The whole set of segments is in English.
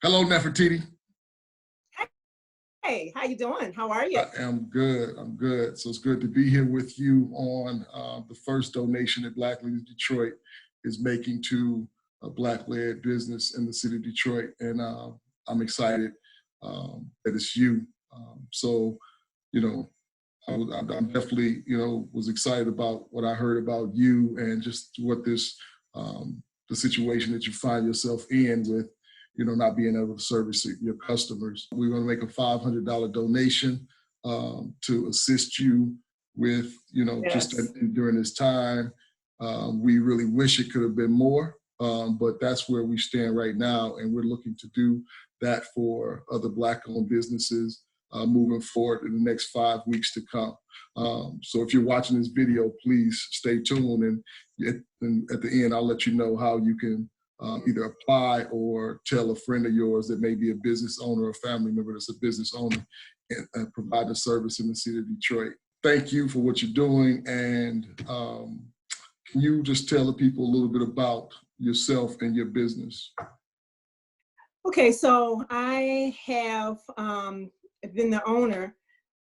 Hello, Nefertiti. Hey, how you doing? How are you? I am good. I'm good. So it's good to be here with you on the first donation that Black Leaders Detroit is making to a Black-led business in the city of Detroit, and I'm excited that it's you. So, you know, I'm definitely, was excited about what I heard about you and just what this, the situation that you find yourself in with, not being able to service your customers. We're going to make a $500 donation to assist you with, just Yes. during this time. We really wish it could have been more, but that's where we stand right now. And we're looking to do that for other Black-owned businesses moving forward in the next 5 weeks to come. So if you're watching this video, please stay tuned. And at the end, I'll let you know how you can either apply or tell a friend of yours that may be a business owner or a family member that's a business owner and provide a service in the city of Detroit. Thank you for what you're doing. And can you just tell the people a little bit about yourself and your business? Okay, so I have been the owner,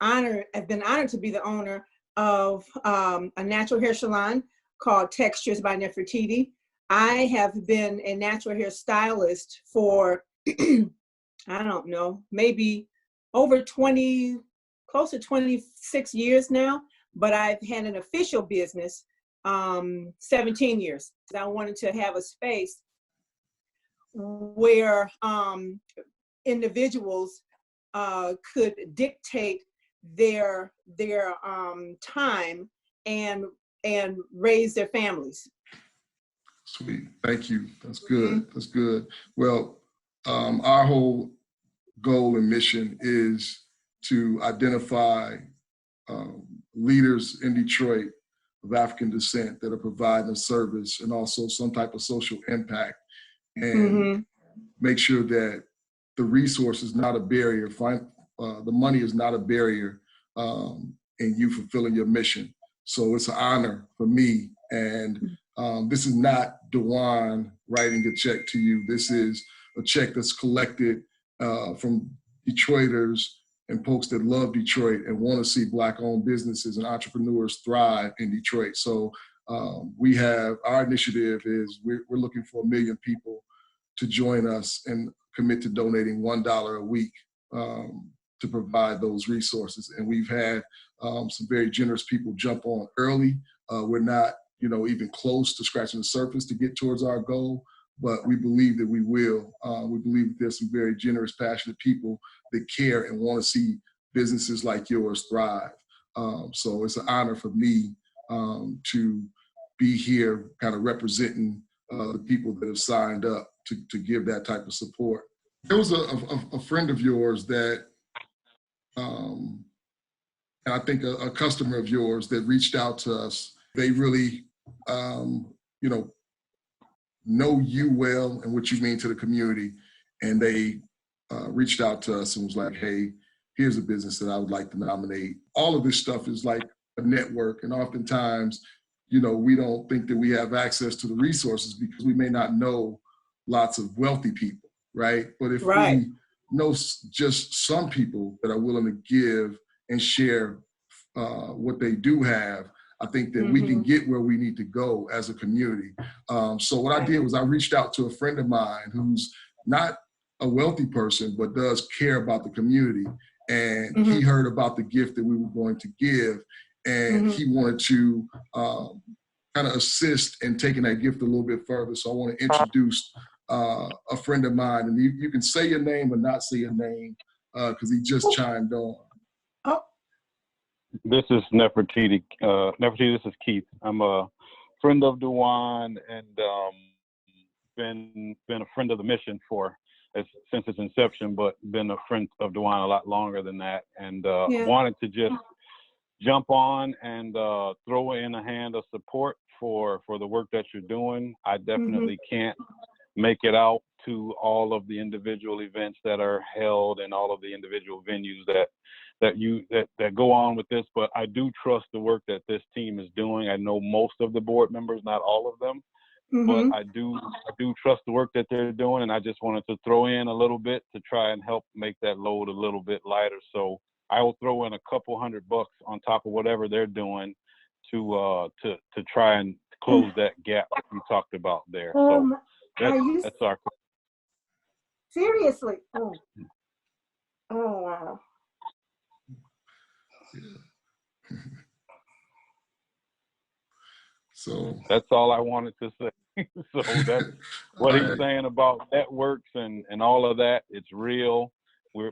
I've been honored to be the owner of a natural hair salon called Textures by Nefertiti. I have been a natural hair stylist for, I don't know, maybe over 20, close to 26 years now, but I've had an official business 17 years. I wanted to have a space where individuals could dictate their time and raise their families. Sweet, thank you. That's good. That's good. Well, our whole goal and mission is to identify leaders in Detroit of African descent that are providing a service and also some type of social impact, and make sure that the resource is not a barrier. The money is not a barrier in you fulfilling your mission. So it's an honor for me. And this is not Dewan writing a check to you. This is a check that's collected from Detroiters and folks that love Detroit and want to see Black-owned businesses and entrepreneurs thrive in Detroit. So we have, our initiative is we're looking for 1 million people to join us and commit to donating $1 a week to provide those resources. And we've had some very generous people jump on early. We're not, even close to scratching the surface to get towards our goal, but we believe that we will. We believe that there's some very generous, passionate people that care and want to see businesses like yours thrive. So it's an honor for me to be here kind of representing the people that have signed up to give that type of support. There was a friend of yours that, and I think a customer of yours that reached out to us. They really, know you well and what you mean to the community. And they reached out to us and was like, hey, here's a business that I would like to nominate. All of this stuff is like a network. And oftentimes, we don't think that we have access to the resources because we may not know lots of wealthy people, right? But if we know just some people that are willing to give and share what they do have, I think that we can get where we need to go as a community. So what I did was I reached out to a friend of mine who's not a wealthy person, but does care about the community. And he heard about the gift that we were going to give. And he wanted to kind of assist in taking that gift a little bit further. So I want to introduce a friend of mine. And you can say your name or not say your name because he just chimed on. This is Nefertiti. Nefertiti, this is Keith. I'm a friend of Dewan and been a friend of the mission since its inception, but been a friend of Dewan a lot longer than that. And wanted to just jump on and throw in a hand of support for the work that you're doing. I definitely can't make it out to all of the individual events that are held and all of the individual venues that go on with this, but I do trust the work that this team is doing. I know most of the board members, not all of them, but I do trust the work that they're doing, and I just wanted to throw in a little bit to try and help make that load a little bit lighter. So I will throw in a couple $100 on top of whatever they're doing to try and close that gap we talked about there. So that's our. Seriously? Oh wow. So that's all I wanted to say. So that's what he's saying about networks and all of that. It's real.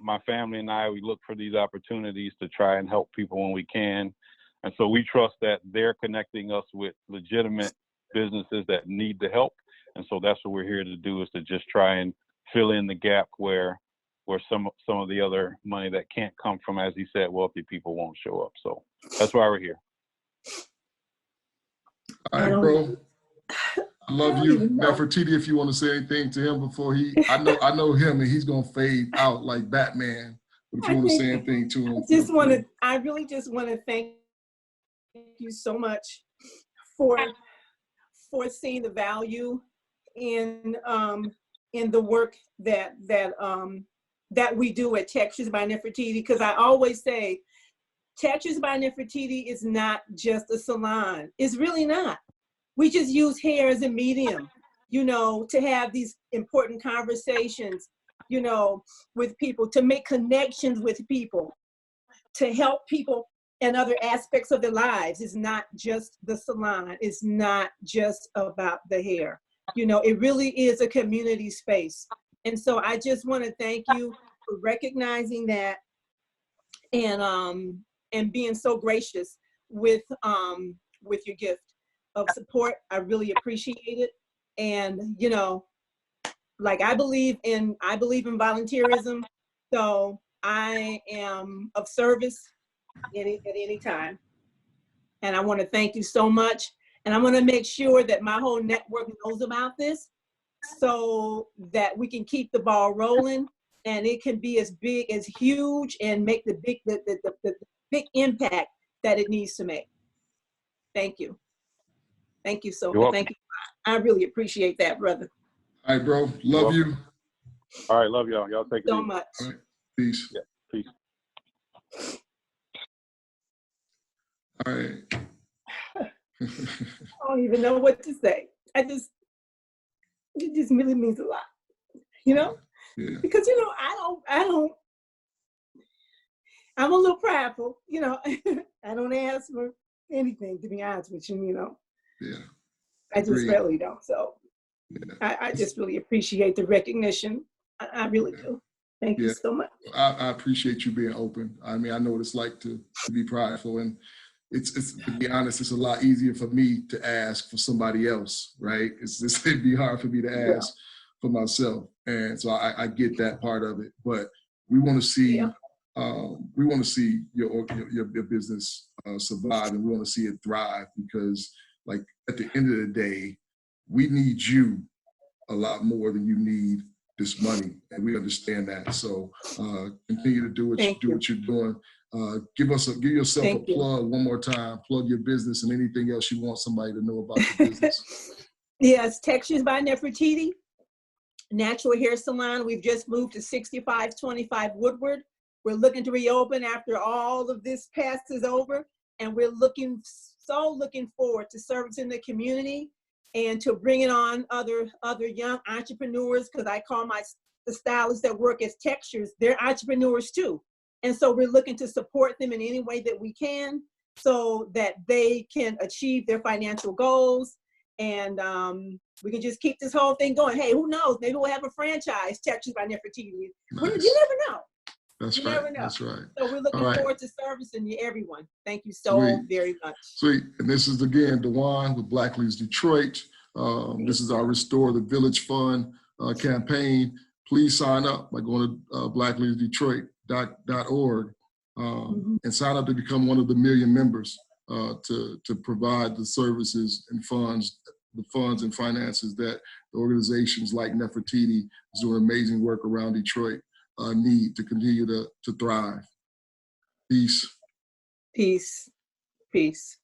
My family and I, we look for these opportunities to try and help people when we can. And so we trust that they're connecting us with legitimate businesses that need the help. And so that's what we're here to do, is to just try and fill in the gap where some of the other money that can't come from, as he said, wealthy people won't show up. So that's why we're here. All right, bro. I love you. Nefertiti, if you want to say anything to him before I know him and he's gonna fade out like Batman. But if you want to say anything to him, I really just want to thank you so much for seeing the value in the work that we do at Textures by Nefertiti, because I always say Textures by Nefertiti is not just a salon. It's really not. We just use hair as a medium, to have these important conversations, with people, to make connections with people, to help people in other aspects of their lives. It's not just the salon. It's not just about the hair. It really is a community space. And so I just want to thank you for recognizing that and being so gracious with your gift of support. I really appreciate it. And like I believe in volunteerism, so I am of service at any time. And I want to thank you so much. And I want to make sure that my whole network knows about this, so that we can keep the ball rolling and it can be as big, as huge, and make the big impact that it needs to make. Thank you. Thank you so much. Thank you. I really appreciate that, brother. All right, bro. Love you. All right, love y'all. Y'all take it so easy. much. All right. Peace. Yeah, peace. All right. I don't even know what to say. It just really means a lot, Yeah. because I'm a little prideful, I don't ask for anything, to be honest with you, Yeah. I just really don't. So yeah. I just really appreciate the recognition. I really do. Thank you so much. I appreciate you being open. I mean, I know what it's like to be prideful, and it's to be honest, it's a lot easier for me to ask for somebody else, right? It'd be hard for me to ask for myself, and so I get that part of it. But we want to see your business survive, and we want to see it thrive, because like at the end of the day, we need you a lot more than you need this money, and we understand that. So continue to do what you're doing. Give yourself a plug one more time. Plug your business and anything else you want somebody to know about your business. Yes, Textures by Nefertiti, natural hair salon. We've just moved to 6525 Woodward. We're looking to reopen after all of this past is over, and we're looking forward to servicing the community and to bringing on other young entrepreneurs, because I call the stylists that work as Textures, they're entrepreneurs too. And so we're looking to support them in any way that we can, so that they can achieve their financial goals. And we can just keep this whole thing going. Hey, who knows? Maybe we'll have a franchise, Textures by Nefertiti. Nice. You never know. That's right. Never know. That's right. So we're looking forward to servicing everyone. Thank you so very much. Sweet. And this is again Dewan with Black Leaders Detroit. This is our Restore the Village Fund campaign. Please sign up by going to blackleadersdetroit.org and sign up to become one of the 1 million members to provide the services and funds and finances that the organizations like Nefertiti is doing amazing work around Detroit need to continue to thrive. Peace. Peace. Peace.